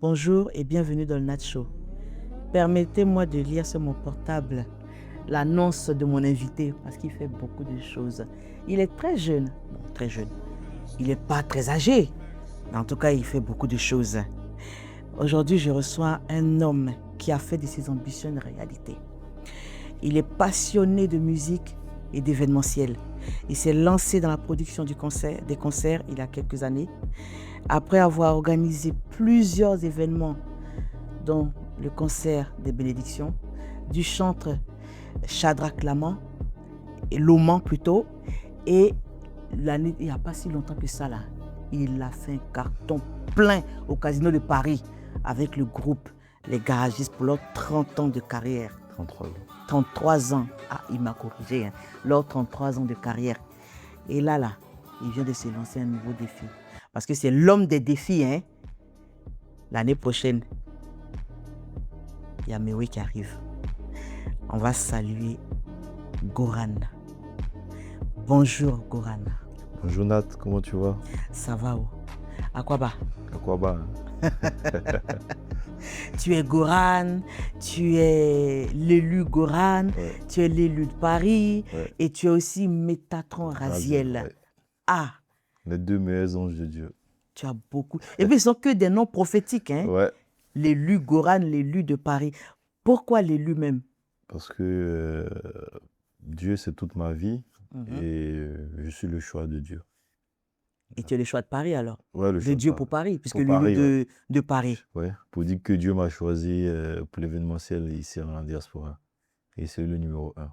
Bonjour et bienvenue dans le Nacho. Permettez-moi de lire sur mon portable l'annonce de mon invité parce qu'il fait beaucoup de choses. Il est très jeune. Bon, très jeune. Il n'est pas très âgé, mais en tout cas, il fait beaucoup de choses. Aujourd'hui, je reçois un homme qui a fait de ses ambitions une réalité. Il est passionné de musique et d'événementiel. Il s'est lancé dans la production des concerts il y a quelques années. Après avoir organisé plusieurs événements, dont le concert des bénédictions, du chantre Shadrach Laman, et Loman plutôt, et l'année, il n'y a pas si longtemps que ça là, il a fait un carton plein au Casino de Paris avec le groupe Les Garagistes pour leurs 30 ans de carrière. 33 ans. 33 ans. Ah, il m'a corrigé, hein. Leurs 33 ans de carrière. Et là, il vient de se lancer un nouveau défi. Parce que c'est l'homme des défis, hein. L'année prochaine, il y a Mewe qui arrive. On va saluer Goran. Bonjour Goran. Bonjour Nat, comment tu vas? Ça va où? Akwaba. Akwaba. Tu es Goran, tu es l'élu Goran, Ouais. tu es l'élu de Paris, Ouais. et tu es aussi Métatron Raziel. Ouais. Ah, Les deux meilleurs anges de Dieu. tu as beaucoup. Et puis, ils sont que des noms prophétiques, hein? Ouais, L'élu Goran, l'élu de Paris. Pourquoi l'élu même? parce que Dieu, c'est toute ma vie Mhm. et je suis le choix de Dieu. Et tu es le choix de Paris alors? Ouais, le De choix Dieu Paris. pour Paris, puisque Pour l'élu Paris, de Paris. Ouais, pour dire que Dieu m'a choisi pour l'événementiel ici en diaspora. Et c'est le numéro 1.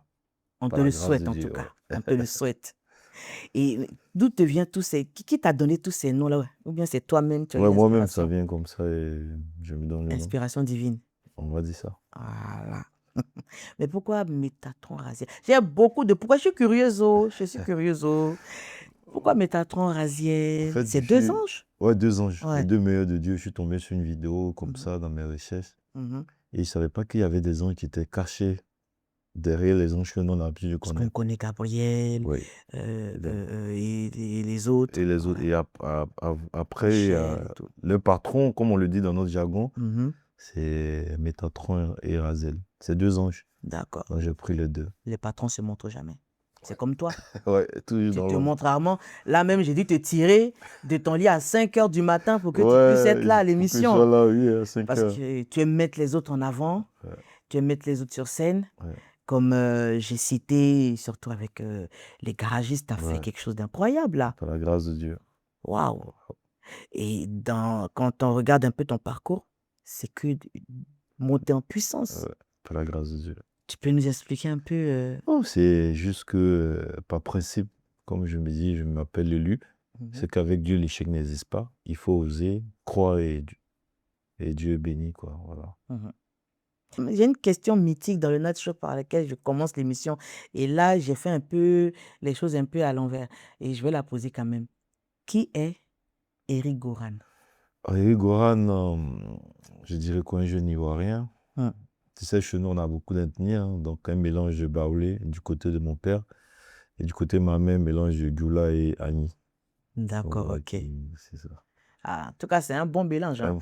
On Par te la le grâce souhaite de en Dieu, tout cas. ouais. On te le souhaite. Et d'où te viennent tous ces... Qui t'a donné tous ces noms-là? Ou bien c'est toi-même, tu as Ouais, eu moi-même, ça l'inspiration? vient comme ça et je me donne le nom. Inspiration divine. On va dire ça. Voilà. Mais pourquoi Métatron Raziel? J'ai beaucoup de... Pourquoi je suis curieuse, oh? Je suis curieuse, oh. Pourquoi Métatron En Raziel? fait, C'est deux anges? Ouais, deux anges, les Ouais. deux meilleurs de Dieu. Je suis tombé sur une vidéo comme Mhm. ça dans mes recherches. Mhm. Et je ne savais pas qu'il y avait des anges qui étaient cachés derrière les anges que l'on a l'habitude de Parce qu'on connaître. connaît Gabriel Oui. et les autres. Et les autres. Voilà. Et après, Michel et tout. le patron, comme on le dit dans notre jargon, Mhm. c'est Métatron et Razel. C'est deux anges. D'accord. Donc j'ai pris les deux. Les patrons se montrent jamais. C'est comme toi. Ouais, toujours Tu dans te l'ombre. montres rarement. Là même, j'ai dû te tirer de ton lit à 5 heures du matin pour que tu puisses être là à Pour que je sois l'émission. là, oui, à 5 Parce heures. que tu aimes mettre les autres en avant, Ouais, tu aimes mettre les autres sur scène. ouais, Comme j'ai cité, surtout avec les garagistes, tu as fait ouais. quelque chose d'incroyable là. Par la grâce de Dieu. Waouh! Et quand on regarde un peu ton parcours, c'est que monter en puissance. Ouais, par la grâce de Dieu. Tu peux nous expliquer un peu Non, c'est juste que, par principe, comme je me dis, je m'appelle l'élu, c'est qu'avec Dieu, l'échec n'existe pas. Il faut oser, croire et Dieu bénit, quoi. Voilà. J'ai une question mythique dans le Night Show par laquelle je commence l'émission. Et là, j'ai fait un peu les choses un peu à l'envers. Et je vais la poser quand même. Qui est Eric Goran? Et Goran, je dirais qu'un jeune Ivoirien. Hum. Tu sais, chez nous, on a beaucoup d'ethnies, hein, donc un mélange de baoulé du côté de mon père et du côté de ma mère, mélange de Gula et Annie. D'accord, Voilà, ok. c'est ça. Ah, en tout cas, c'est un bon mélange. Hein.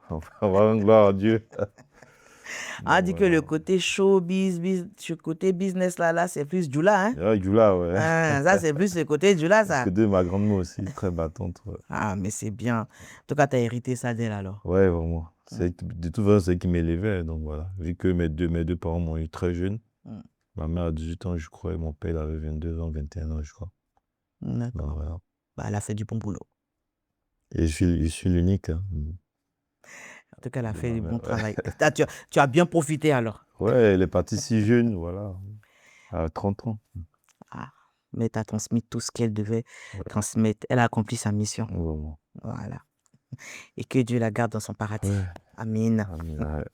On va rendre gloire à Dieu. On dit que le côté showbiz, le côté business là, c'est plus Jula. Hein? Ah, Gula, ouais. Ah, ça, c'est plus le côté Jula, Parce ça. que de ma grand-mère aussi, très battante. Ouais, Ah, mais c'est bien. En tout cas, tu as hérité ça d'elle alors. ouais, vraiment. De toute façon, c'est elle qui m'élevait. Donc voilà. Vu que mes deux parents m'ont eu très jeune. Hum. Ma mère a 18 ans, je crois, et mon père il avait 22 ans, 21 ans, je crois. D'accord. Donc voilà. Bah, elle a fait du bon boulot. Et je suis l'unique. Hein. En tout cas, elle a De fait ma du mère, bon ouais. travail. Tu as bien profité alors. Ouais, elle est partie si jeune, voilà. À 30 ans. Ah, mais tu as transmis tout ce qu'elle devait Ouais, transmettre. Elle a accompli sa mission. vraiment. Voilà. Et que Dieu la garde dans son paradis. Ouais. Amen. Ouais.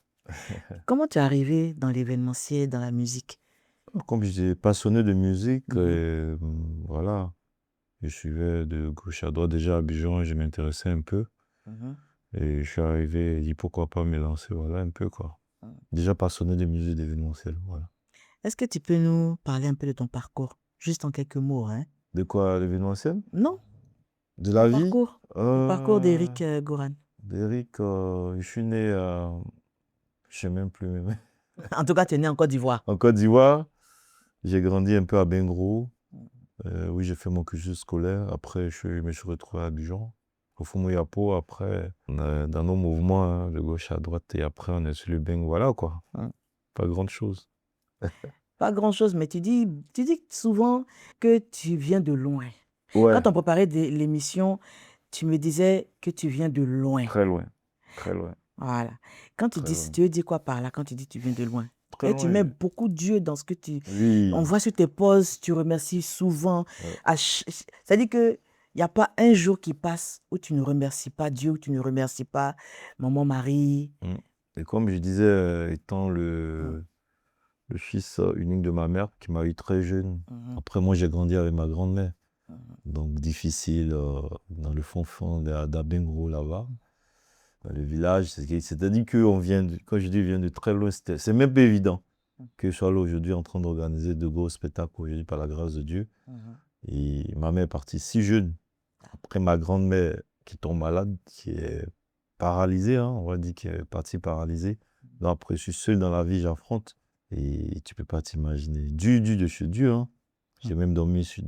Comment tu es arrivé dans l'événementiel, dans la musique? Comme j'étais passionné de musique, Mhm. voilà. Je suivais de gauche à droite. Déjà à Abidjan, je m'intéressais un peu. Mhm. Et je suis arrivé et dit pourquoi pas me lancer, voilà, un peu quoi. Mhm. Déjà passionné de musique d'événementiel, voilà. Est-ce que tu peux nous parler un peu de ton parcours? Juste en quelques mots, hein? De quoi, l'événementiel? Non, De la vie? le parcours d'Éric Goran. D'Éric, je suis né à... Je ne sais même plus. En tout cas, tu es né en Côte d'Ivoire. En Côte d'Ivoire, j'ai grandi un peu à Bengro. Oui, j'ai fait mon cursus scolaire. Après, je me suis retrouvé à Abidjan, au Fumu-Yapo. Après, on a, dans nos mouvements, hein, de gauche à droite, et après, on est sur le Beng. Voilà, quoi. Pas grand-chose. Pas grand-chose, mais tu dis souvent que tu viens de loin. Ouais, Quand on préparait l'émission, tu me disais que tu viens de loin. très loin. Très loin. Voilà. Quand tu Très dis, loin. tu veux dire quoi par là quand tu dis que tu viens de loin? Très Et tu loin. mets beaucoup Dieu dans ce que tu... Oui. On voit sur tes posts, tu remercies souvent. Ouais. C'est-à-dire qu'il n'y a pas un jour qui passe où tu ne remercies pas Dieu, où tu ne remercies pas Maman Marie. Et comme je disais, étant le fils unique de ma mère, qui m'a eu très jeune. Après, moi, j'ai grandi avec ma grand-mère. Donc, difficile, dans le fond d'Abengro, là-bas, dans le village. C'est-à-dire qu'on vient, quand je dis vient de très loin, c'est même pas évident que je sois là aujourd'hui en train d'organiser de gros spectacles aujourd'hui par la grâce de Dieu. Et ma mère est partie si jeune. Après, ma grand-mère qui tombe malade, qui est paralysée, hein, on va dire qu'elle est partie paralysée. Donc, après, je suis seul dans la vie, j'affronte. Et tu peux pas t'imaginer. Dieu de chez Dieu. Hein. J'ai même dormi sur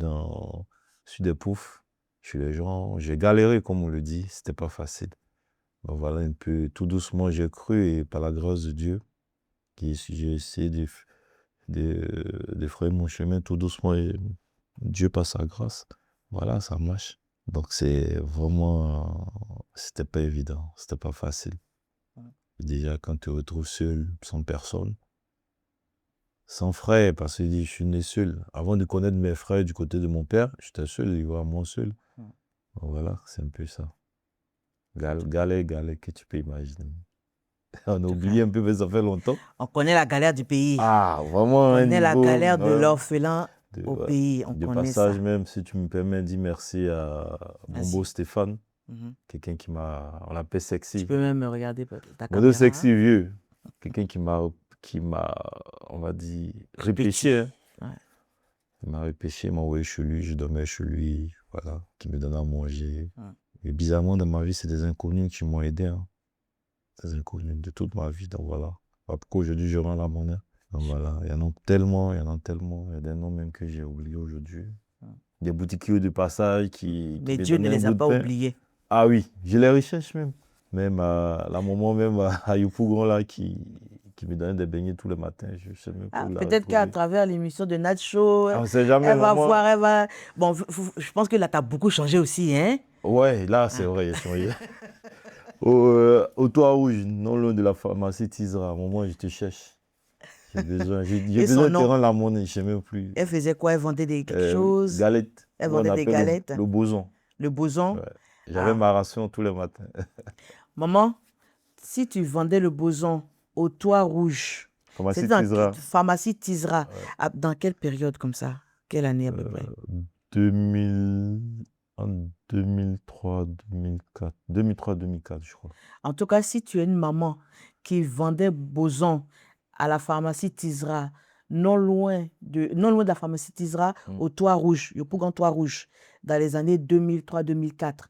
des poufs, chez les gens. J'ai galéré, comme on le dit. C'était pas facile. Donc voilà un peu, tout doucement, j'ai cru et par la grâce de Dieu, j'ai essayé de frayer mon chemin tout doucement et Dieu par sa grâce. Voilà, ça marche. Donc c'est vraiment, c'était pas évident, c'était pas facile. Déjà, quand tu te retrouves seul, sans personne, sans frère, parce que je suis né seul. Avant de connaître mes frères du côté de mon père, j'étais seul, il voit moi seul. Donc voilà, c'est un peu ça. Galère que tu peux imaginer. On a oublié un peu, mais ça fait longtemps. On connaît la galère du pays. Ah, vraiment On un connaît la niveau, galère de l'orphelin au ouais. pays. On De connaît ça. passage même, si tu me permets, dire merci à mon beau Stéphane, quelqu'un qui m'a... On l'appelle Sexy. Tu peux même me regarder ta Mon caméra. deux Sexy vieux. Quelqu'un qui m'a, on va dire, repêché. Hein. Ouais. Il m'a repêché, il m'a envoyé chez lui, je dormais chez lui, voilà, qui me donnait à manger. Et bizarrement, dans ma vie, c'est des inconnus qui m'ont aidé. Hein. Des inconnus de toute ma vie, donc voilà. Pourquoi aujourd'hui je rends la monnaie. Donc voilà, il y en a tellement, il y a des noms même que j'ai oubliés aujourd'hui. Des boutiquiers de passage qui Mais me Dieu ne donnaient un les a bout de pas pain. oubliés. Ah oui, je les recherche même. Même la maman même à Yopougon là qui me donnait des beignets tous les matins. Je sais même pas où la Peut-être qu'à retrouver. travers l'émission de Nacho, On sait jamais, elle va maman. voir, elle va... Bon, je pense que là, tu as beaucoup changé aussi, hein? Ouais, là, c'est vrai, il a changé. Au Toit Rouge, non loin de la pharmacie Tizra, à un moment, je te cherche. J'ai besoin de te rendre la monnaie, je ne sais même plus. Elle faisait quoi? Elle vendait quelque chose? Galettes. Elle vendait des galettes. Le boson. Le boson? Ouais. J'avais ma ration tous les matins. Maman, si tu vendais le boson au Toit Rouge, Pharmacie dans Tizra. Pharmacie Tizra, Ouais. Dans quelle période comme ça? Quelle année à peu près? 2003, 2004. 2003, 2004, je crois. En tout cas, si tu es une maman qui vendait boson à la pharmacie Tizra, non loin de la pharmacie Tizra, au Toit Rouge, au Pougan Toit Rouge, dans les années 2003-2004,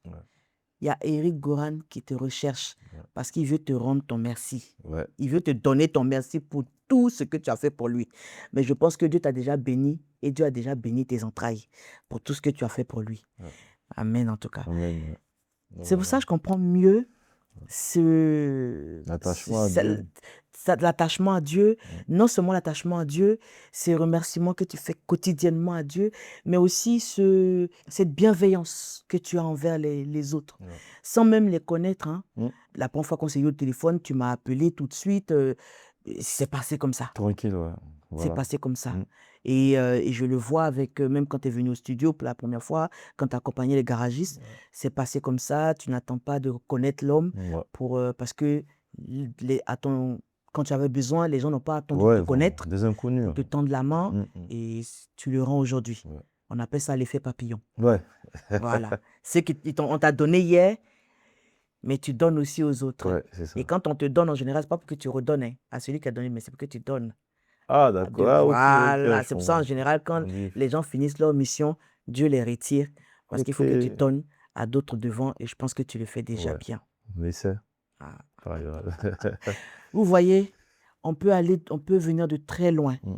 il y a Éric Goran qui te recherche parce qu'il veut te rendre ton merci. Ouais. Il veut te donner ton merci pour tout ce que tu as fait pour lui. Mais je pense que Dieu t'a déjà béni et Dieu a déjà béni tes entrailles pour tout ce que tu as fait pour lui. Ouais. Amen en tout cas. Amen. C'est pour ça que je comprends mieux l'attachement à Dieu, non seulement l'attachement à Dieu, ces remerciements que tu fais quotidiennement à Dieu, mais aussi cette bienveillance que tu as envers les autres, sans même les connaître. Hein. La première fois qu'on s'est eu au téléphone, tu m'as appelé tout de suite, c'est passé comme ça. Tranquille, ouais. Voilà. C'est passé comme ça. Et je le vois avec, même quand tu es venu au studio pour la première fois, quand tu as accompagné les garagistes, c'est passé comme ça. Tu n'attends pas de connaître l'homme parce que quand tu avais besoin, les gens n'ont pas attendu de te connaître. Des inconnus. Pour te tendre la main et tu le rends aujourd'hui. On appelle ça l'effet papillon. Ouais. Voilà. C'est qu'on t'a donné hier, mais tu donnes aussi aux autres. Ouais, c'est ça. Et quand on te donne, en général, ce n'est pas pour que tu redonnes à celui qui a donné, mais c'est pour que tu donnes. Ah, d'accord. Voilà, c'est pour ça en général, quand les gens finissent leur mission, Dieu les retire parce qu'il faut que tu donnes à d'autres devant et je pense que tu le fais déjà bien. Mais c'est. Ah. Pas grave. Vous voyez, on peut venir de très loin. Mm.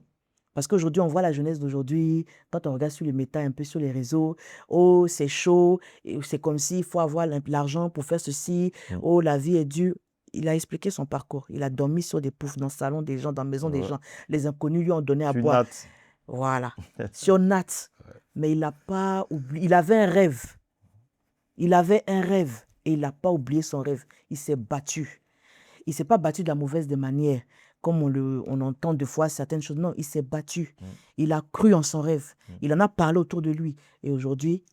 Parce qu'aujourd'hui, on voit la jeunesse d'aujourd'hui, quand on regarde sur les méta, un peu sur les réseaux, oh, c'est chaud, et c'est comme s'il faut avoir l'argent pour faire ceci, oh, la vie est dure. Il a expliqué son parcours. Il a dormi sur des poufs dans le salon des gens, dans la maison des gens. Les inconnus lui ont donné à Je suis boire. Nat. Voilà, sur Nat. Mais il n'a pas oublié. Il avait un rêve. Il avait un rêve et il n'a pas oublié son rêve. Il s'est battu. Il ne s'est pas battu de la mauvaise des manières, comme on entend des fois certaines choses. Non, il s'est battu. Il a cru en son rêve. Il en a parlé autour de lui. Et aujourd'hui,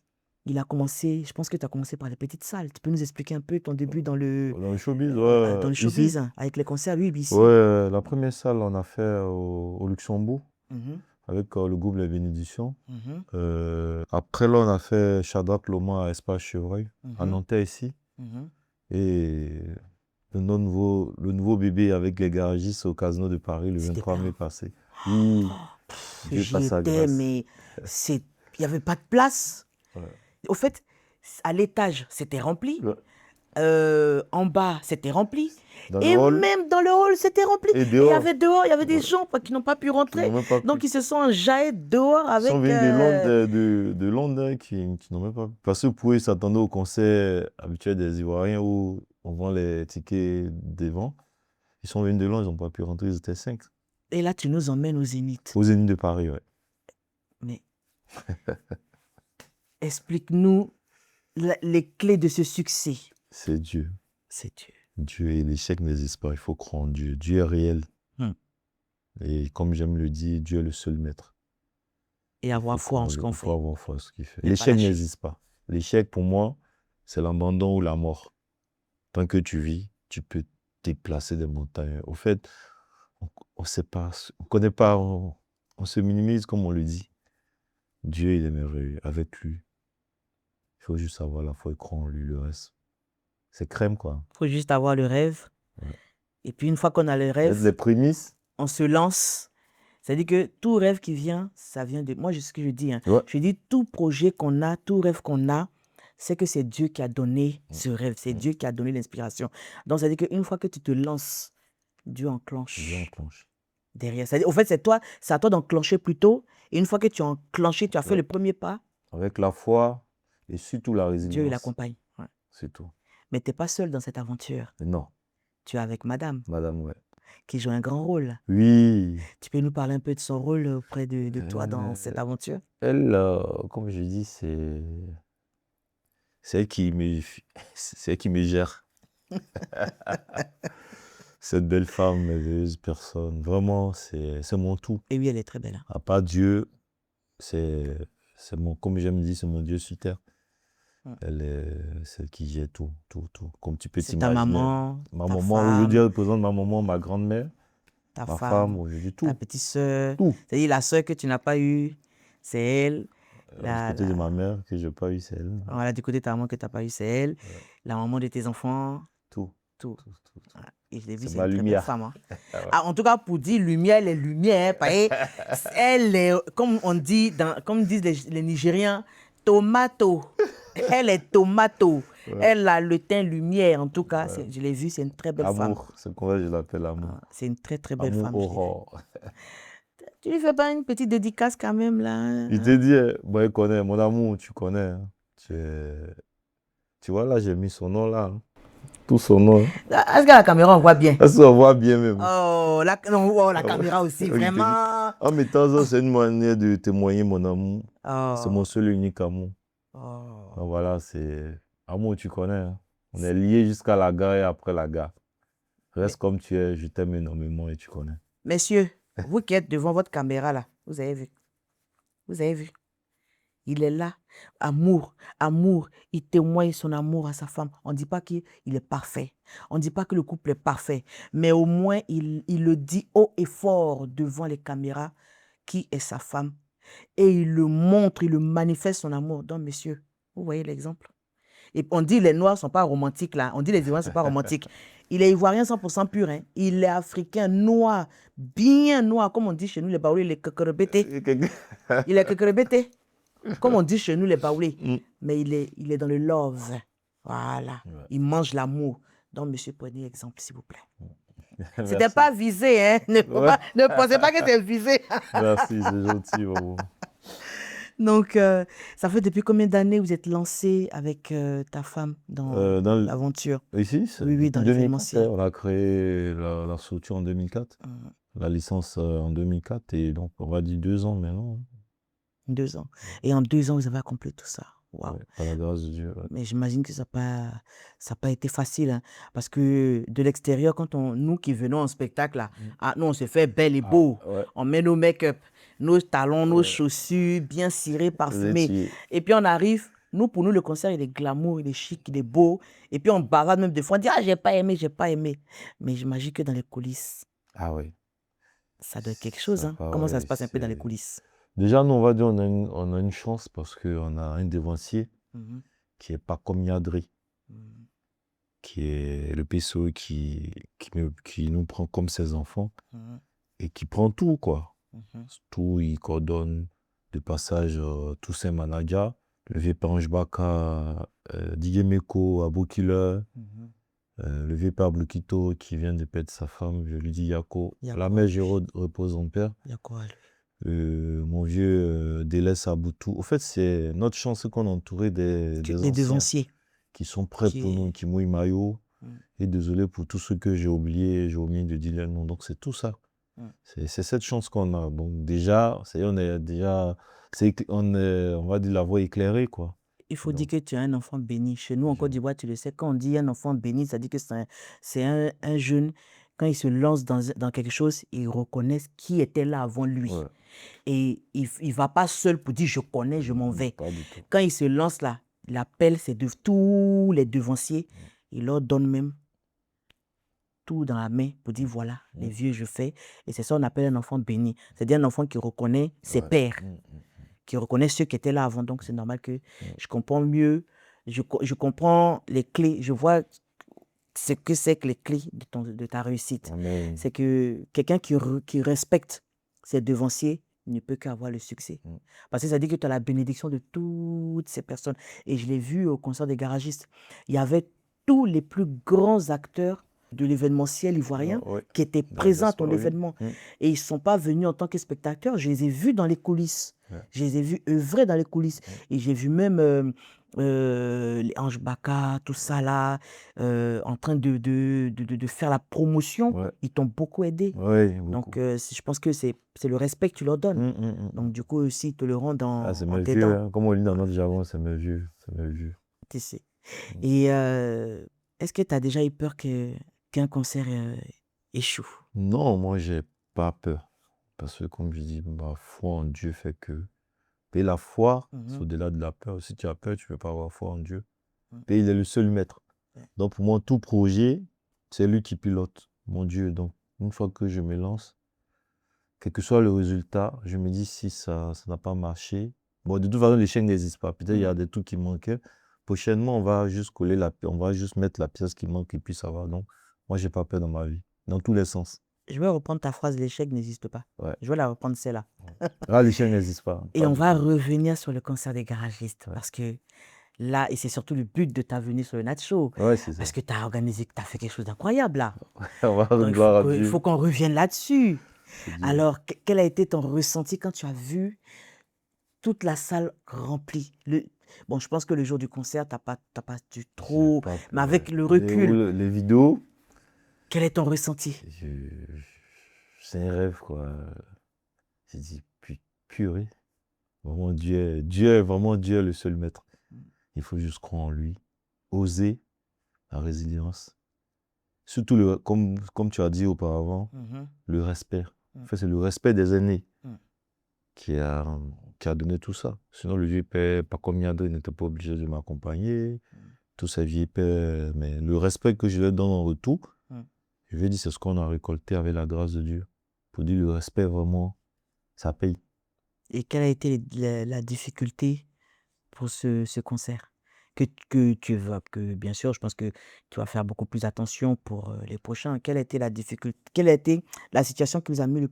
il a commencé, je pense que tu as commencé par les petites salles. Tu peux nous expliquer un peu ton début dans le showbiz, dans le ici. showbiz, hein, avec les concerts, oui, ici. Ouais, la première salle, on a fait au Luxembourg, Mhm, avec le groupe Les Bénédictions. mhm, Après, là, on a fait Shadrach Loma à Espace Chevreuil, à mhm, Nanterre ici. mhm. Et le nouveau bébé avec les garagistes au Casino de Paris le C'était 23 bien. mai passé. Oui, Dieu J'y fasse sa étais, grâce. mais il n'y avait pas de place. Ouais. Au fait, à l'étage, c'était rempli. Ouais. En bas, c'était rempli. Dans le Et hall, même dans le hall, c'était rempli. et Et dehors, il y avait des gens qui n'ont pas pu qui rentrer. n'ont même pas Donc, pu. ils se sont enjaillés dehors Ils sont avec... venus de Londres, de Londres hein, qui n'ont même pas pu. Parce que pour eux, ils s'attendaient au concert habituel des Ivoiriens où on vend les tickets devant. Ils sont venus de Londres, ils n'ont pas pu rentrer, ils étaient 5. Et là, tu nous emmènes au Zénith. Au Zénith de Paris, ouais. Mais explique-nous les clés de ce succès. C'est Dieu. C'est Dieu. Dieu et l'échec n'existe pas, il faut croire en Dieu. Dieu est réel. Et comme j'aime le dire, Dieu est le seul maître. Et avoir foi en ce qu'on Il fait. faut avoir foi en ce qu'il fait. Ne pas L'échec lâcher. n'existe pas. L'échec, pour moi, c'est l'abandon ou la mort. Tant que tu vis, tu peux déplacer des montagnes. Au fait, on sait pas, on connaît pas, on se minimise comme on le dit. Dieu, il est merveilleux. Avec lui, il faut juste avoir la foi et croire en lui. Le reste, c'est crème, quoi. Il faut juste avoir le rêve. Ouais. Et puis, une fois qu'on a le Les rêve, prémices. on se lance. C'est-à-dire que tout rêve qui vient, ça vient de... Moi, c'est ce que je dis. Hein. Ouais. Je dis, tout projet qu'on a, tout rêve qu'on a, c'est que c'est Dieu qui a donné ce rêve. C'est Dieu qui a donné l'inspiration. Donc, c'est-à-dire qu'une fois que tu te lances, Dieu enclenche. Dieu enclenche. Derrière. C'est-à-dire, au fait, c'est à toi d'enclencher plutôt. Et une fois que tu as enclenché, tu as fait le premier pas. Avec la foi et surtout la résilience. Dieu, il accompagne. Ouais. C'est tout. Mais tu n'es pas seul dans cette aventure. Non. Tu es avec madame. Madame, ouais. Qui joue un grand rôle. Oui. Tu peux nous parler un peu de son rôle auprès de toi dans cette aventure? Elle, comme je dis, c'est elle qui me gère. Cette belle femme, merveilleuse personne, vraiment, c'est mon tout. Et oui, elle est très belle. Hein. À part Dieu, comme j'aime dire, c'est mon Dieu sur terre. Elle est celle qui gère tout. Comme tu peux C'est ta t'imaginer. maman, Ma ta maman, femme, aujourd'hui, elle représente ma maman, ma grand-mère, ta ma femme, femme, aujourd'hui, tout. ta petite sœur. Tout. C'est-à-dire la sœur que tu n'as pas eue, c'est elle. Du côté de ma mère, que je n'ai pas eu, c'est elle. Voilà, du côté de ta maman que tu n'as pas eu, c'est elle. Ouais. La maman de tes enfants. Tout. Voilà. Et je l'ai vu, C'est c'est ma une très belle lumière. femme. Hein. Ah ouais. Ah, en tout cas, pour dire lumière, les lumières, elle est, comme on dit, comme disent les Nigériens, tomato. Elle est tomato. Ouais. Elle a le teint lumière. En tout cas, je l'ai vu, c'est une très belle femme. Amour, c'est comme je l'appelle amour. Ah, c'est une très très belle Amour femme. aurore. Tu lui fais pas une petite dédicace quand même là? Il te dit, bon, il connaît, mon amour, tu connais. Hein. Tu vois, là, j'ai mis son nom là. Hein. Tout son nom. Est-ce que la caméra on voit bien? Est-ce qu'on voit bien même? Oh, la caméra aussi, vraiment. En mettant ça, c'est une manière de témoigner mon amour. Oh. C'est mon seul et unique amour. Oh. Donc voilà, c'est amour, tu connais. Hein. On est liés jusqu'à la gare et après la gare. Reste comme tu es, je t'aime énormément et tu connais. Messieurs, vous qui êtes devant votre caméra là, vous avez vu? Vous avez vu? Il est là. Amour, il témoigne son amour à sa femme. On ne dit pas qu'il est parfait. On ne dit pas que le couple est parfait. Mais au moins, il le dit haut et fort devant les caméras qui est sa femme. Et il le montre, il le manifeste son amour. Donc, messieurs, vous voyez l'exemple? Et on dit les Noirs ne sont pas romantiques là. On dit les Ivoiriens ne sont pas romantiques. Il est Ivoirien 100% pur. Hein. Il est Africain noir, bien noir. Comme on dit chez nous, les Baoulés, il est kekerebété. Il est kekerebété. Comme on dit chez nous, les Baoulés. Mais il est dans le love. Voilà. Ouais. Il mange l'amour. Donc, monsieur, prenez exemple, s'il vous plaît. C'était Merci. pas visé, hein. Ne pensez pas que c'est visé. Merci, c'est gentil, maman. Donc, ça fait depuis combien d'années vous êtes lancé avec ta femme dans Dans l'aventure? ici, c'est Oui, dans depuis 2004, l'événementiel. on a créé la structure en 2004, la licence en 2004, et donc on va dire 2 ans maintenant. 2 ans. Et en 2 ans, vous avez accompli tout ça. Waouh. Ouais, par la grâce de Dieu. Ouais. Mais j'imagine que ça n'a pas été facile, hein, parce que de l'extérieur, nous qui venons en spectacle, là, nous, on se fait belle et beau. Ouais. On met nos make-up, nos talons, nos Ouais. chaussures, bien cirées, parfumées. Tu- Et puis on arrive, pour nous, le concert, il est glamour, il est chic, il est beau. Et puis on bavade même des fois, on dit, ah, j'ai pas aimé, j'ai pas aimé. Mais j'imagine que dans les coulisses, Ah oui. ça doit être quelque chose. Ça Hein. va, Comment ça ouais, se passe un peu dans les coulisses? Déjà, nous, on va dire, on a une chance parce qu'on a un dévancier Mhm. qui est pas comme Yadri, Mhm. qui est le PSO qui nous prend comme ses enfants Mhm. et qui prend tout, quoi. Mhm. Tout, il coordonne de passage tous ses managers, le vieux père Ange Baka, Digemeko, Abokila, Mhm. le vieux père Blukito qui vient de perdre sa femme, je lui dis Yako. Yako. La mère Géraud repose en père. Il y a quoi, lui? Mon vieux Délès Aboutou. Au fait, c'est notre chance qu'on est entouré des Les anciens devanciers. qui sont prêts pour nous, qui mouillent maillot. Et désolé pour tout ce que j'ai oublié de dire le nom. Donc c'est tout ça. C'est cette chance qu'on a. Donc déjà, on est déjà, on va dire la voie éclairée, quoi. Il faut dire que tu es un enfant béni. Chez nous, en Côte d'Ivoire, tu le sais, quand on dit un enfant béni, ça dit que c'est un jeune, quand il se lance dans quelque chose, il reconnaît qui était là avant lui. Ouais. Et il ne va pas seul pour dire je connais, je m'en vais. Pas du tout. Quand il se lance là, l'appel, c'est de tous les devanciers. Il leur donne même tout dans la main pour dire voilà, les vieux, je fais. Et c'est ça qu'on appelle un enfant béni. C'est-à-dire un enfant qui reconnaît ses pères, qui reconnaît ceux qui étaient là avant. Donc c'est normal que je comprends mieux, je comprends les clés, je vois ce que c'est que les clés de ta réussite. Amen. C'est que quelqu'un qui respecte ses devanciers ne peut qu'avoir le succès. Parce que ça dit que tu as la bénédiction de toutes ces personnes. Et je l'ai vu au concert des garagistes. Il y avait tous les plus grands acteurs de l'événementiel ivoirien qui étaient présents à ton événement. Et ils ne sont pas venus en tant que spectateurs. Je les ai vus dans les coulisses. Je les ai vus œuvrer dans les coulisses. Et j'ai vu même les Ange Baka, tout ça là, en train de faire la promotion. Ils t'ont beaucoup aidé. Donc, je pense que c'est le respect que tu leur donnes. Donc, du coup, aussi, ils te le rendent c'est en mes t'aidant. vieux, hein. Comme on dit dans notre jargon, c'est mes vieux. C'est mes vieux. Tu sais. Et est-ce que tu as déjà eu peur qu'un concert échoue? Non, moi, j'ai pas peur. Parce que, comme je dis, ma foi en Dieu fait que. Et la foi, c'est au-delà de la peur. Si tu as peur, tu ne peux pas avoir foi en Dieu. Et il est le seul maître. Donc, pour moi, tout projet, c'est lui qui pilote, mon Dieu. Donc, une fois que je me lance, quel que soit le résultat, je me dis si ça n'a pas marché. Bon, de toute façon, l'échec n'existe pas. Peut-être il y a des trucs qui manquaient. Prochainement, on va juste on va juste mettre la pièce qui manque et puis ça va. Donc, moi, j'ai pas peur dans ma vie, dans tous les sens. Je vais reprendre ta phrase, l'échec n'existe pas. Je vais la reprendre, celle-là. Ah, l'échec n'existe pas. Et on va revenir sur le concert des garagistes. Parce que là, et c'est surtout le but de ta venue sur le Nat Show. C'est ça. Parce que tu as organisé, tu as fait quelque chose d'incroyable là. Donc, il faut qu'on revienne là-dessus. Alors, quel a été ton ressenti quand tu as vu toute la salle remplie? Bon, je pense que le jour du concert, tu n'as pas dû trop... Mais avec le recul... Les vidéos... Quel est ton ressenti? C'est un rêve, quoi. J'ai dit, purée. Vraiment, Dieu est le seul maître. Il faut juste croire en lui. Oser la résilience. Surtout, comme tu as dit auparavant, le respect. En fait, c'est le respect des aînés qui a donné tout ça. Sinon, le vieux père, pas comme Yadri, n'était pas obligé de m'accompagner. Tous ces vieux pères. Mais le respect que je leur donne en retour, je vais dire, c'est ce qu'on a récolté avec la grâce de Dieu. Pour dire le respect, vraiment, ça paye. Et quelle a été la difficulté pour ce concert? Que bien sûr, je pense que tu vas faire beaucoup plus attention pour les prochains. Quelle a été la difficulté? Quelle a été la situation qui t'a le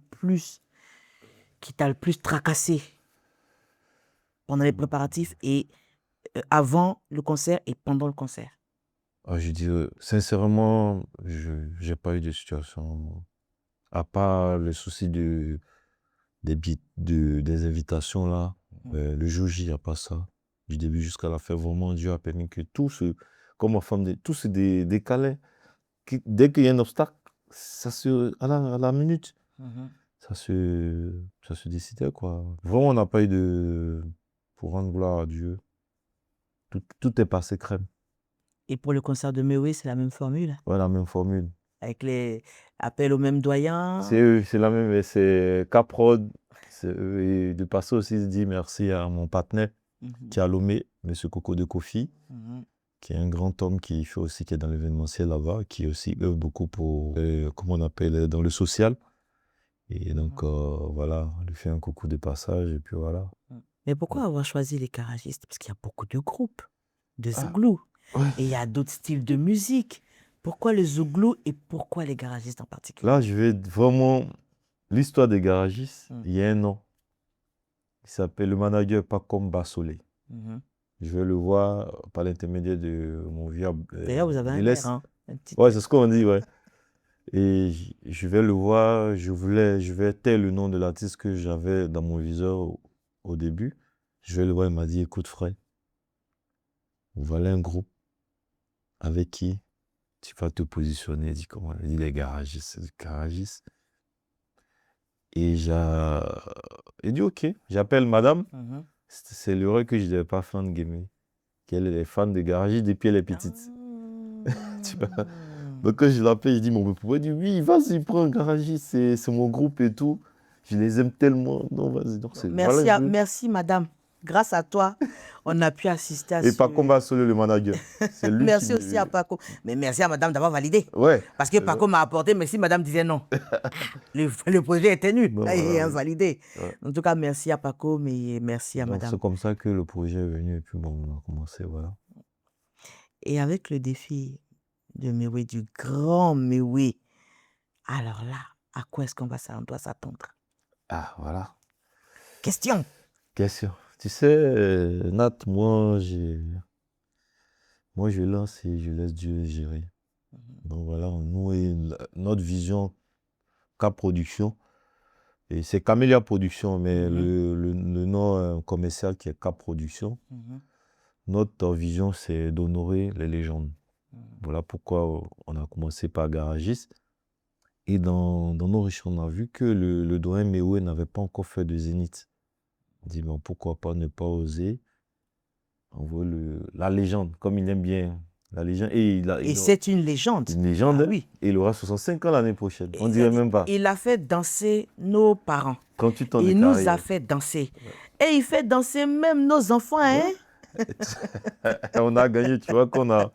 plus tracassé pendant les préparatifs et avant le concert et pendant le concert? Ah, je dis, sincèrement, je n'ai pas eu de situation, à part le souci des invitations là. Le jour J, il n'y a pas ça. Du début jusqu'à la fin, vraiment, Dieu a permis que comme ma femme, tout se décalait. Dès qu'il y a un obstacle, à la minute, ça se décidait, quoi. Vraiment, on n'a pas eu pour rendre gloire à Dieu. Tout est passé crème. Et pour le concert de Mewé, c'est la même formule? Ouais, la même formule. Avec les appels au même doyen? C'est eux, c'est la même, c'est Caprod. Et de passer aussi, je dis merci à mon partenaire qui a Lomé, M. Coco de Kofi, qui est un grand homme qui est dans l'événementiel là-bas, qui aussi œuvre beaucoup pour, comment on appelle, dans le social. Et donc, voilà, on lui fait un coucou de passage, et puis voilà. Mais pourquoi avoir choisi les garagistes? Parce qu'il y a beaucoup de groupes de Ah, zouglou. ouais. Et il y a d'autres styles de musique. Pourquoi le zouglou et pourquoi les garagistes en particulier? Là, je vais vraiment. L'histoire des garagistes, il y a un an. Il s'appelle le manager Pacom Bassolé. Je vais le voir par l'intermédiaire de mon vieux. D'ailleurs, vous avez un Bélès. air, hein? Un petit Ouais, air. c'est ce qu'on dit, ouais. Et je vais le voir, je vais taire le nom de l'artiste que j'avais dans mon viseur au début. Je vais le voir, il m'a dit, écoute frère, voilà un groupe avec qui tu vas te positionner. Il dit comment? Il dit les garagistes, les garagistes. Et il dit ok, j'appelle madame. C'est l'heureux que je ne devais pas fan gamer. Qu'elle est fan de garagistes depuis elle est petite. Tu vois? Donc quand je l'appelle, je dis, mon papa dit, oui, vas-y, prends un garagiste, c'est mon groupe et tout. Je les aime tellement. Non, vas-y. Donc Merci, voilà, merci, madame. Grâce à toi, on a pu assister à et ce... Paco Bassolé, le manager. C'est lui Merci qui... aussi à Paco. Mais merci à madame d'avoir validé. Ouais. Parce que Paco m'a apporté, mais si madame disait non, le projet était nul Non, et voilà. invalidé. Ouais. En tout cas, merci à Paco, mais merci à Donc madame. c'est comme ça que le projet est venu et puis bon, on a commencé, voilà. Et avec le défi de Mewé, du grand Mewé, alors là, à quoi est-ce qu'on doit s'attendre? Ah, voilà. Question. Question. Tu sais, Nat, moi, je lance et je laisse Dieu gérer. Donc voilà, nous, notre vision, Cap Production, et c'est Camélia Production, mais le nom commercial qui est Cap Production, notre vision, c'est d'honorer les légendes. Voilà pourquoi on a commencé par Garagiste. Et dans nos recherches, on a vu que le doyen Mewé n'avait pas encore fait de zénith. On dit, bon, pourquoi pas ne pas oser. On voit la légende, comme il aime bien la légende. Et c'est une légende. Une légende, Ah oui. et il aura 65 ans l'année prochaine. On dirait même pas. Il a fait danser nos parents. 38 ans de Il nous carrière. a fait danser. Ouais. Et il fait danser même nos enfants, hein? On a gagné, tu vois qu'on a...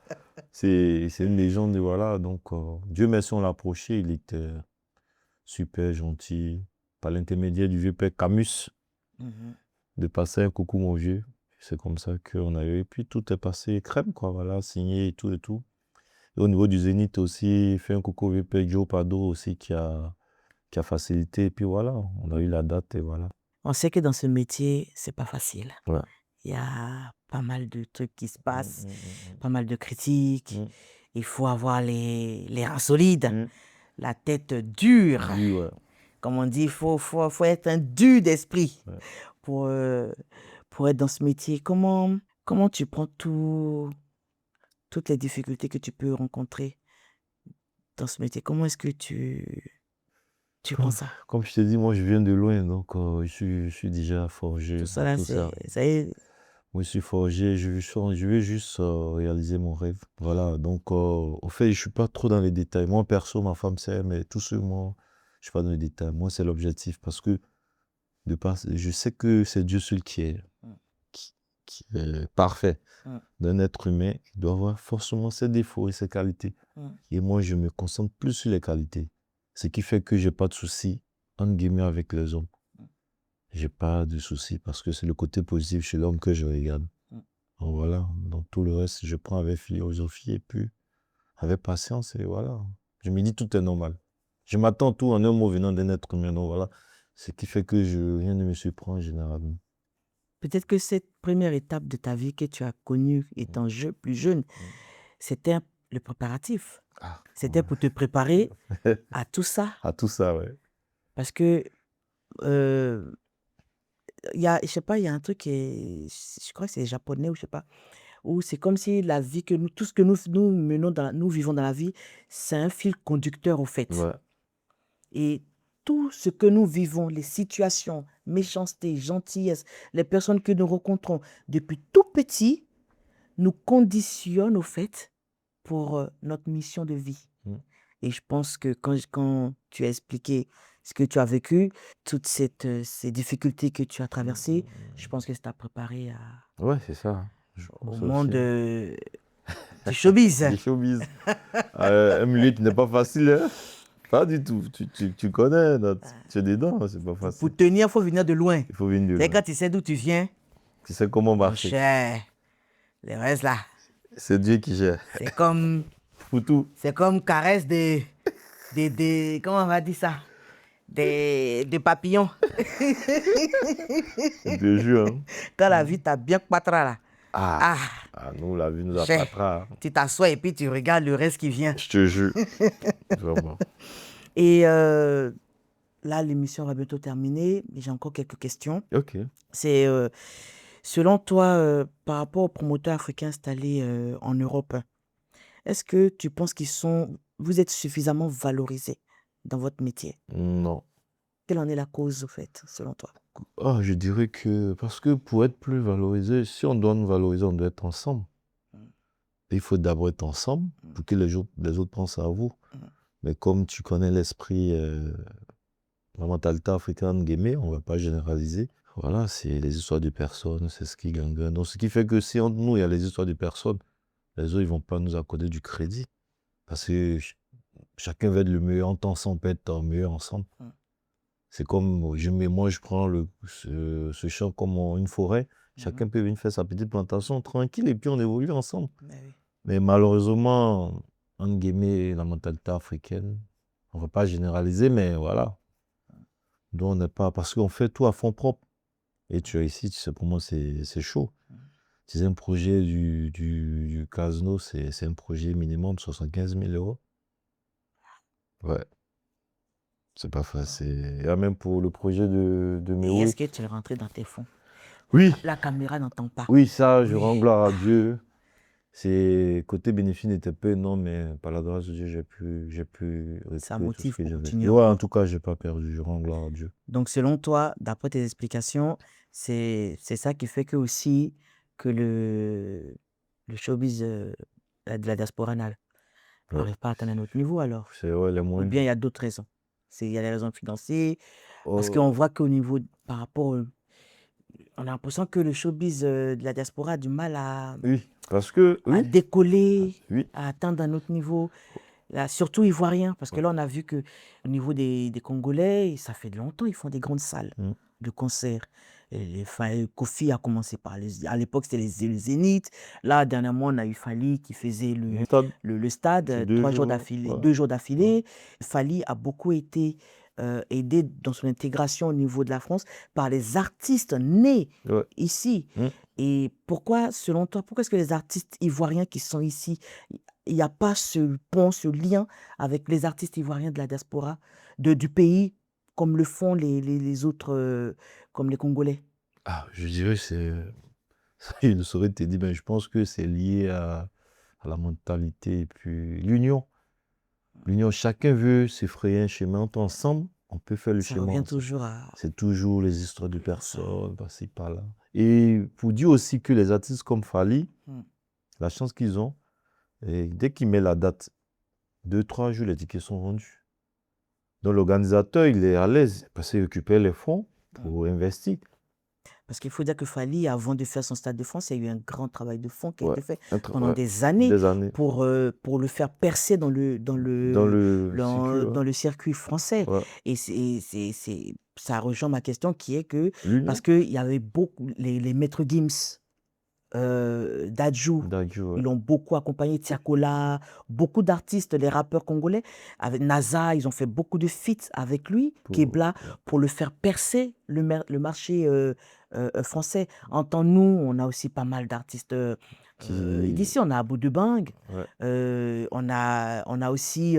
C'est une légende, voilà. Donc, Dieu merci, on l'a approché. Il était super gentil. Par l'intermédiaire du vieux père Camus, de passer un coucou, mon vieux. C'est comme ça qu'on a eu. Et puis, tout est passé crème, quoi. Voilà, signé et tout et tout. Et au niveau du Zénith aussi, fait un coucou au vieux père Joe Pado aussi qui a facilité. Et puis voilà, on a eu la date et voilà. On sait que dans ce métier, c'est pas facile. Ouais. Il y a pas mal de trucs qui se passent, pas mal de critiques. Il faut avoir les reins solides, la tête dure. Ouais. Comme on dit, il faut être un dur d'esprit pour être dans ce métier. Comment tu prends toutes les difficultés que tu peux rencontrer dans ce métier? Comment est-ce que tu prends ça? Comme je t'ai dit, moi je viens de loin, donc je suis déjà forgé. Tout ça là, ça y est. Moi je suis forgé, je vais juste réaliser mon rêve. Voilà, donc au fait, je suis pas trop dans les détails. Moi perso, ma femme sait, mais tout ce moi, je suis pas dans les détails. Moi c'est l'objectif parce que je sais que c'est Dieu seul qui est parfait. D'un être humain, il doit avoir forcément ses défauts et ses qualités. Et moi je me concentre plus sur les qualités. Ce qui fait que j'ai pas de soucis, entre guillemets, avec les hommes. J'ai pas de soucis parce que c'est le côté positif chez l'homme que je regarde. Donc voilà, dans tout le reste, je prends avec philosophie et puis avec patience et voilà. Je me dis tout est normal. Je m'attends tout en un mot venant d'un être humain. Donc voilà, ce qui fait que rien ne me surprend généralement. Peut-être que cette première étape de ta vie que tu as connue étant plus jeune, c'était le préparatif. Ah, C'était pour te préparer à tout ça. à tout ça, ouais. Parce que, euh, je sais pas, il y a un truc qui est, je crois que c'est japonais ou je sais pas, où c'est comme si la vie que nous, tout ce que nous menons, nous vivons dans la vie, c'est un fil conducteur au fait. Ouais. Et tout ce que nous vivons, les situations, méchanceté, gentillesse, les personnes que nous rencontrons depuis tout petit, nous conditionnent au fait pour notre mission de vie. Mm. Et je pense que quand tu as expliqué ce que tu as vécu, toutes ces difficultés que tu as traversées, je pense que ça t'a préparé Ouais, c'est ça. au pense monde aussi. du showbiz. Du showbiz. Un milieu qui n'est pas facile, hein? Pas du tout. Tu connais, tu es dedans, c'est pas facile. Pour tenir, il faut venir de loin. Il faut venir de C'est loin. quand tu sais d'où tu viens, Tu sais comment mon marcher. cher, le reste là, C'est Dieu qui gère. c'est comme, Pour tout. c'est comme caresse comment on va dire ça? Des papillons. Je te jure. Hein. Quand la vie t'a bien patra là, Ah, nous, la vie nous a J'ai- pas. tu t'assois et puis tu regardes le reste qui vient. Je te jure. Vraiment. Et là, l'émission va bientôt terminer, mais j'ai encore quelques questions. Ok. C'est, selon toi, par rapport aux promoteurs africains installés en Europe, est-ce que tu penses vous êtes suffisamment valorisés dans votre métier? Non. Quelle en est la cause, au fait, selon toi? Ah, je dirais que, parce que pour être plus valorisé, si on doit nous valoriser, on doit être ensemble. Il faut d'abord être ensemble pour que les autres pensent à vous. Mais comme tu connais l'esprit, la mentalité africaine gamée, on ne va pas généraliser. Voilà, c'est les histoires de personnes, c'est ce qui gagne. Donc, ce qui fait que si entre nous, il y a les histoires de personnes, les autres, ils ne vont pas nous accorder du crédit. Parce que chacun veut être le meilleur. En temps, on peut être meilleur ensemble. C'est comme, moi, je prends ce champ comme une forêt. Chacun peut venir faire sa petite plantation tranquille et puis on évolue ensemble. Mais malheureusement, en guillemets, la mentalité africaine, on ne va pas généraliser, mais voilà. Donc on n'est pas, parce qu'on fait tout à fond propre. Et tu es ici, tu sais, pour moi, c'est chaud. C'est un projet du Casino, c'est un projet minimum de 75 000 €. Ouais. C'est pas facile. Et même pour le projet de Et Méoui. est-ce que tu es rentré dans tes fonds? Oui. La caméra n'entend pas. Oui, ça, je Oui. rends gloire à Dieu. C'est côté bénéfice n'était peu énorme, mais par la grâce de Dieu, j'ai pu Ça récupérer tout motive ce que pour j'avais. continuer Ouais, en encore. tout cas, j'ai pas perdu. Je rends gloire à Dieu. Donc, selon toi, d'après tes explications, c'est ça qui fait que aussi que le showbiz de la diaspora Ouais. n'arrive pas à atteindre un autre niveau alors. C'est ouais, les Ou moyens. bien il y a d'autres raisons. Il y a les raisons financières, parce Oh, qu'on voit qu'au niveau, par rapport, on a l'impression que le showbiz de la diaspora a du mal à oui, parce que, oui, décoller, oui, à atteindre un autre niveau. Là, surtout ivoirien, parce que là, on a vu que au niveau des Congolais, ça fait longtemps, ils font des grandes salles de concert. Et Kofi a commencé à l'époque, c'était le Zénith. Là, dernièrement, on a eu Fally qui faisait le stade c'est 3 jours d'affilée. 2 jours d'affilée. Fally a beaucoup été aidé dans son intégration au niveau de la France par les artistes nés ouais. ici. Et pourquoi, selon toi, pourquoi est-ce que les artistes ivoiriens qui sont ici, il n'y a pas ce pont, ce lien avec les artistes ivoiriens de la diaspora du pays, comme le font les autres, comme les Congolais? Ah, je dirais je ne saurais te dire, mais je pense que c'est lié à la mentalité et puis l'union. L'union, chacun veut se frayer un chemin. Ensemble, on peut faire le Ça chemin revient ensemble. toujours à... C'est toujours les histoires de personnes, par-ci, par-là. Et pour dire aussi que les artistes comme Fally, la chance qu'ils ont, et dès qu'ils mettent la date, 2-3 jours, les tickets sont vendus. Donc l'organisateur, il est à l'aise parce qu'il récupère les fonds pour investir. Parce qu'il faut dire que Fally, avant de faire son Stade de France, il y a eu un grand travail de fond qui a été fait pendant Ouais, des années des années. pour le faire percer dans le circuit français. Ouais. Et ça rejoint ma question qui est que, L'union. parce qu'il y avait beaucoup, les maîtres Gims, Dadju, ouais. ils l'ont beaucoup accompagné, Tiakola, beaucoup d'artistes, les rappeurs congolais, avec NASA, ils ont fait beaucoup de feats avec lui, Kebla, pour le faire percer le marché français. En tant nous, on a aussi pas mal d'artistes D'ici, on a Abou Debang, Ouais. on a aussi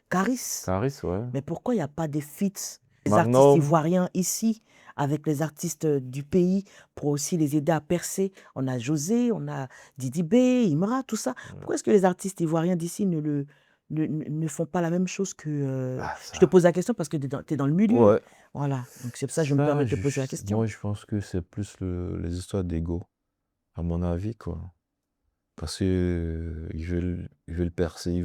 Caris. Caris, ouais. Mais pourquoi il n'y a pas des feats des Magnum. artistes ivoiriens ici, avec les artistes du pays, pour aussi les aider à percer? On a José, on a Didi B, Imra, tout ça. Pourquoi est-ce que les artistes ivoiriens d'ici ne font pas la même chose que... Ah, Je te ça. pose la question parce que tu es dans le milieu. Ouais. Voilà, donc c'est pour ça que je me permets de te poser la question. Moi, je pense que c'est plus les histoires d'ego, à mon avis, quoi. Parce que ils veulent percer,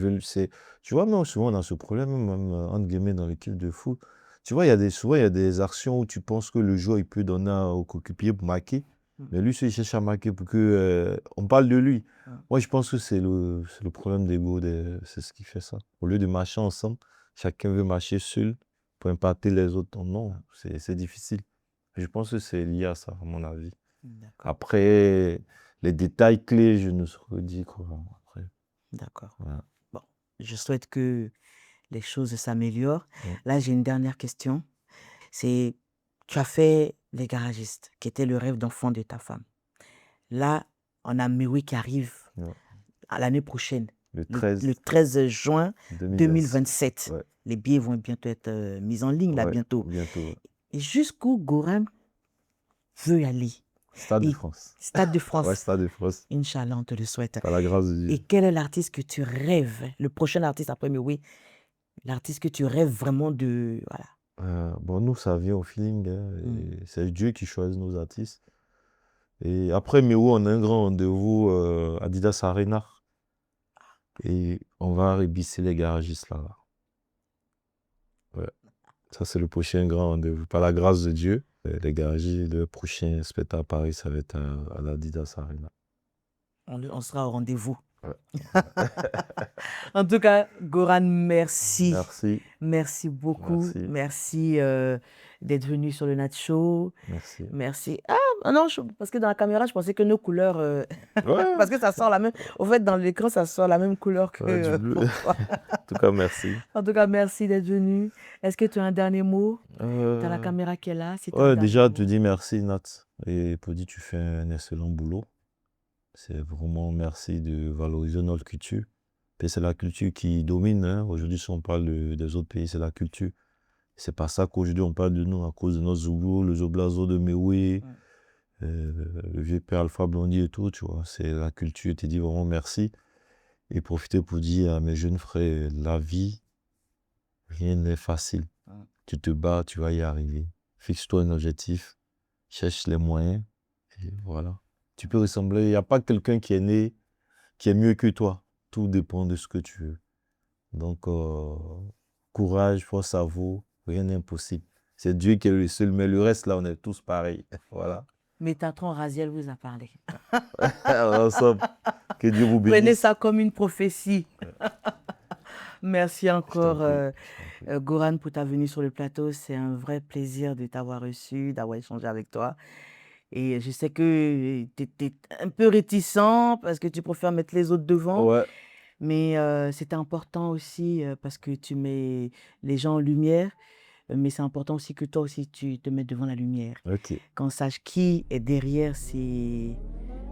tu vois, même souvent on a ce problème, même entre guillemets dans l'équipe de foot. Tu vois, souvent il y a des actions où tu penses que le joueur il peut donner au coéquipier pour marquer, mais lui, il cherche à marquer pour que on parle de lui. Moi, je pense que c'est le problème d'ego, c'est ce qui fait ça. Au lieu de marcher ensemble, chacun veut marcher seul pour impacter les autres. Non, c'est difficile. Je pense que c'est lié à ça, à mon avis. Après, les détails clés, je ne saurais dire quoi. D'accord. Voilà. Bon, je souhaite que les choses s'améliorent. Ouais. Là, j'ai une dernière question. Tu as fait les garagistes, qui était le rêve d'enfant de ta femme. Là, on a Mewi qui arrive à l'année prochaine, le 13 juin 2027. Ouais. Les billets vont bientôt être mis en ligne, là, bientôt. Ouais. Et jusqu'où Goran veut y aller? Stade de France. Stade de France. Ouais, Stade de France. Inch'Allah, on te le souhaite. Par la grâce de Dieu. Et quel est l'artiste que tu rêves, le prochain artiste après Mewi, l'artiste que tu rêves vraiment de... Voilà. Bon, nous, ça vient au feeling. Et c'est Dieu qui choisit nos artistes. Et après Mewi, on a un grand rendez-vous Adidas Arena. Et on va rebisser les garagistes là. Ouais. Ça, c'est le prochain grand rendez-vous. Par la grâce de Dieu, les garagistes, le prochain spectacle à Paris, ça va être à l'Adidas Arena. On sera au rendez-vous. Ouais. En tout cas, Goran, merci. Merci. Merci beaucoup. Merci d'être venu sur le Nat Show. Merci. Ah non, parce que dans la caméra, je pensais que nos couleurs... Ouais. Parce que ça sort la même... Au fait, dans l'écran, ça sort la même couleur que... du bleu. En tout cas, merci. En tout cas, merci d'être venu. Est-ce que tu as un dernier mot? Tu as la caméra qui est là. Ouais, déjà, te dis merci, Nat. Et pour dire, tu fais un excellent boulot. C'est vraiment merci de valoriser notre culture. C'est la culture qui domine. Hein. Aujourd'hui, si on parle des autres pays, c'est la culture. C'est pas ça qu'aujourd'hui on parle de nous à cause de notre Zoubou, le Zoblazo de Mewi, le vieux père Alpha Blondie et tout, tu vois. C'est la culture. Je te dis vraiment merci. Et profiter pour dire à mes jeunes frères, la vie, rien n'est facile. Tu te bats, tu vas y arriver. Fixe-toi un objectif, cherche les moyens, et voilà. Tu peux ressembler, il n'y a pas quelqu'un qui est né, qui est mieux que toi. Tout dépend de ce que tu veux. Donc, courage, force à vous, rien n'est impossible. C'est Dieu qui est le seul, mais le reste, là, on est tous pareils. Voilà. Métatron Raziel vous a parlé. Ensemble, que Dieu vous bénisse. Prenez ça comme une prophétie. Merci encore, Goran, pour ta venue sur le plateau. C'est un vrai plaisir de t'avoir reçu, d'avoir échangé avec toi. Et je sais que tu étais un peu réticent parce que tu préfères mettre les autres devant. Ouais. Mais c'était important aussi parce que tu mets les gens en lumière. Mais c'est important aussi que toi aussi, tu te mettes devant la lumière. Okay. Qu'on sache qui est derrière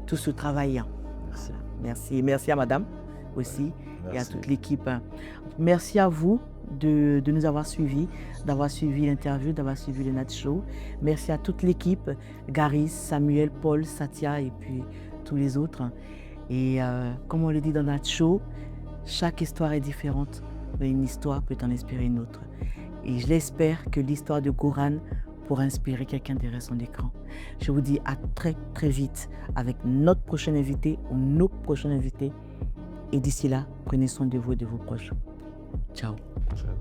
tout ce travail. Merci. Merci. Merci à madame aussi et à toute l'équipe. Merci à vous de nous avoir suivis, d'avoir suivi l'interview, d'avoir suivi le Nat Show. Merci à toute l'équipe, Garis, Samuel, Paul, Satya et puis tous les autres. Et comme on le dit dans Nat Show, chaque histoire est différente, mais une histoire peut en inspirer une autre. Et je l'espère que l'histoire de Goran pourra inspirer quelqu'un derrière son écran. Je vous dis à très très vite avec notre prochain invité ou nos prochains invités. Et d'ici là, prenez soin de vous et de vos proches. Ciao. Ciao.